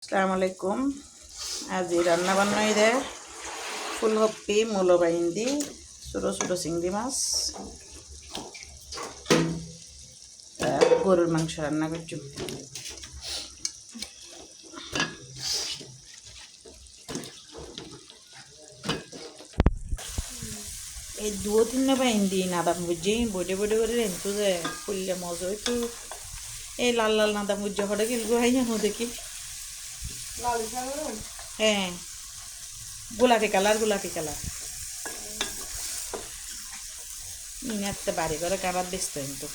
আসসালামু আলাইকুম। আজি রান্না বান্নাই দে ফুলকপি মূলো বাইন্দি ছোটো ছোটো চিংড়ি মাছ গরুর মাংস রান্না করছি। এই দুও তিন বাইন্দি নাদাম বুঝি বডে বডে করে রেন্তু যে ফুললে মজা হইতো। এই লাল লাল নাদাম বুঝি হঠাৎ গেলগো হাই জানো দেখি। হ্যাঁ, গোলাপি কালার ইনাতে বাড়ি করে কাবার ব্যস্ত কিন্তু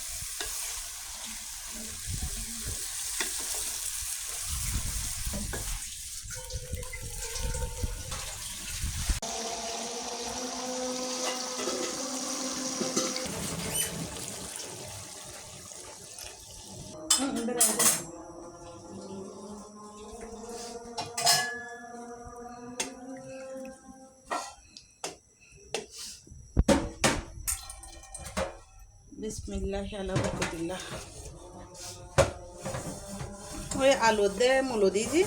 বিসমিল্লাহ আলা বরকতিল্লাহ। ওই আলু দে মূলো দিয়েছি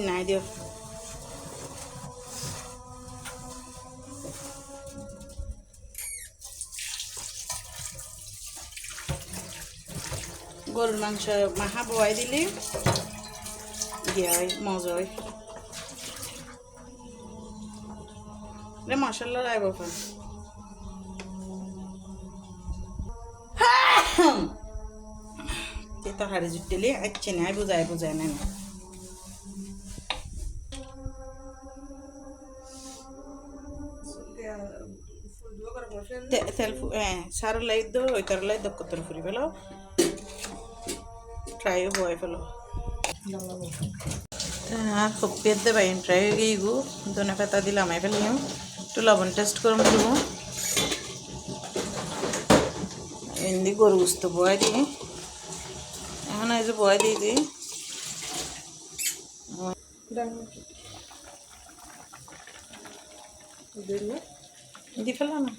নাই দিও। গরুর মাংস মাহা বয় দিলে ইয়ে হয় মজা হয়। মশলা রায় বাপন তরকারি জুটলি আচ্ছা নাই বুঝায় না তেল সার লাই দো ওই তার লাই দক্ষতর ফুরি ফেলো ট্রাইও বয় ফেলো আর কপিয়ে দেবাই ট্রাই হয়ে গু ধনে পাতা দিলাম আই ফেলিম একটু লবণ টেস্ট করম দিব। এমনি গরু গুস্ত বয় দিই এখন এই যে বয় দিয়েছি দি ফেলা না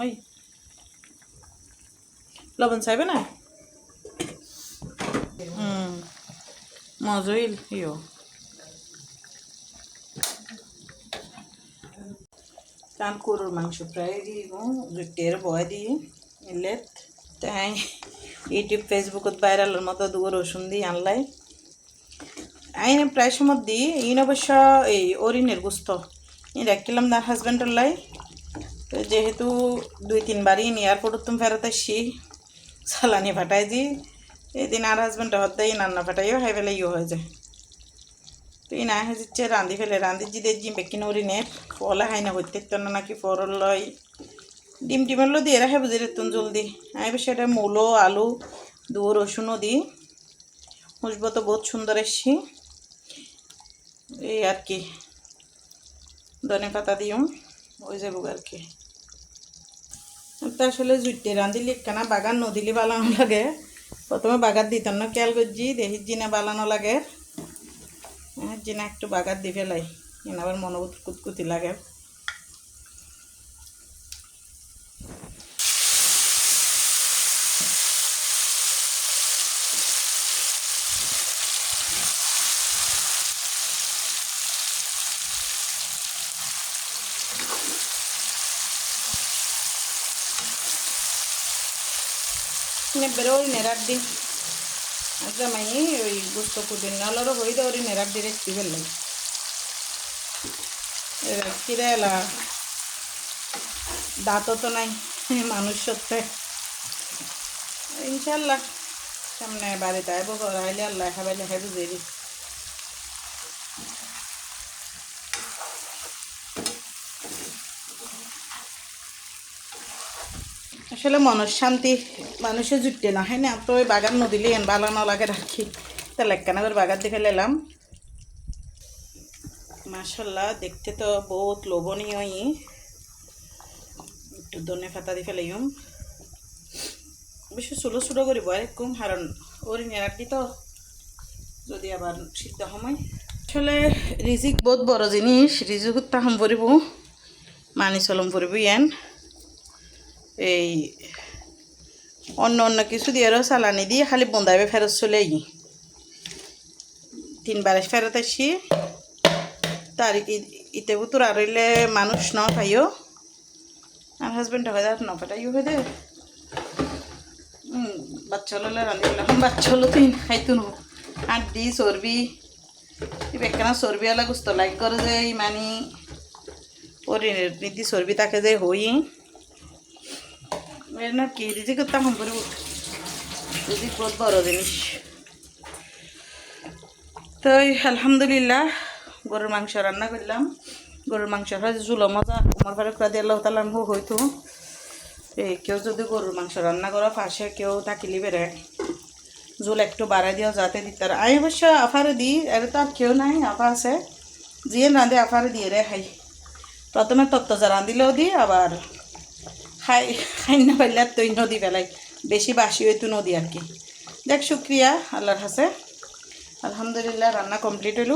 ওই লবণ চাইবে না মজা হইল ইয়ো কান গরুর মাংস প্রায় দিব জুটের বয় দিই এলে তাই ইউটিউব ফেসবুকত ভাইরালের মতো দুগো রসুন দিই আনলাই আইনে প্রায় সময় দিই ইন অবশ্য এই অরিনের গুস্ত ই রাখলাম তার হাজব্যান্ডের লাই যেহেতু 2-3 বারই এয়ারপোর্ট তুমি ফেরত আসি চালানি ফাটাই দি এদিন আর হাজব্যান্ডটা হতে রান্না ফাটাইও হাই ফেলে ইয়ে হয়ে যায়। তো ই না হয়ে যাচ্ছে রাঁধি ফেলে রাঁধি জিদের জিম বেকিন অরিনের ফলে হাই না হইতে না নাকি ফরল লয় ডিম টিমেরও দিয়ে রাখে বুঝি রেতুন জলদি আমি বেশ এটা মূলো আলু দুয়ো রসুনও দিই মুসবো তো বহুত সুন্দর এসছি এই আর কি ধনে পাতা দিও ওই যাবো আর কি। তো আসলে জুইতে রাঁধিলে কেনা বাগান নদিলে বালানো লাগে প্রথমে বাগার দিতাম না খেয়াল করছি দেখি জিনা বালানো লাগে জিনা একটু বাগার দিয়ে ফেলাই আবার মনোবোধ কুতকুতি লাগে। বেরোই নেড়ার দিন আচ্ছা মাই ওই গুস্ত কুদিন নালরও হয়ে দেওয়ার নেড়ার দিয়ে রেখে ফেললাম কিরে এলা দাঁতও তো নাই মানুষ সত্যি ইনশাল্লাহ সামনে বাড়িতে আইব আইলে আল্লাহ খাবাইলে খাই বুঝিয়ে দিই। আসলে মনঃশান্তি মানুষের জুটতে না হয় না তো ওই বাগান নদিলে এন বালানো লাগে রাখি তাহলে একখানা করে বাগার দিয়ে ফেলাম। মাশাল্লাহ দেখতে তো বহুত লোভনীয় একটু ধনে পাতা দিয়ে ফেলাইম বেশি ছোটো ছোটো করিব এরকম কারণ ওর নেড়াটি তো যদি আবার সিদ্ধ সময় আসলে রিজিক বহুত বড় জিনিস রিজিক তাহম পড়ব মানি চলম পড়ব ইয়ান এই অন্য অন্য কিছু দিয়ে চালানি দিয়ে খালি বন্ধাইবে ফেরত চলে 3 বার ফেরত আসি তার ইতে বুতুর আর হইলে মানুষ ন পাইও আর হাজবেন্ড হয় আর ন পাঠাইও হয়ে দে বাচ্চা হলে রাঁধিলাম বাচ্চা হলো তুই খাইতো নো আড্ডি চর্বি বেকানা চর্বিওয়ালা গুস্ত লাইক করে যে মানে পরিণতি চর্বি তাকে যে হই এর না কি রিজি করতাম করে রিজি বহুত বড় জিনিস তো আলহামদুলিল্লাহ গরুর মাংস রান্না করলাম গরুর মাংস জুলো মজা আমার ঘরে প্রাদি আল্লাহ তালা হইতো কেউ যদি গরুর মাংস রান্না করা পাশে কেউ থাকিলি বেড়ে জোল একটু বাড়াই দিও যাতে দিতে আমি অবশ্য আফারে দিই এর তো আর কেউ নাই আফা আছে যিয়ে রাঁধে আফারে দিয়ে রে খাই প্রথমে তত্ত্বজা রাঁধিলেও দিই আবার খাই না পাইলে আর তৈ নদী পেলাই বেশি বাসি হইতো নদী আর কি দেখ শুক্রিয়া আল্লাহর কাছে আলহামদুলিল্লাহ রান্না কমপ্লিট হইল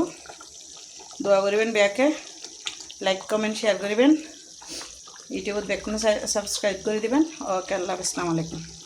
দোয়া করবেন বেয়াকে লাইক কমেন্ট শেয়ার করবেন ইউটিউবত বেকনে সাবস্ক্রাইব করে দিবেন ওকে আল্লাহ আসসালামু আলাইকুম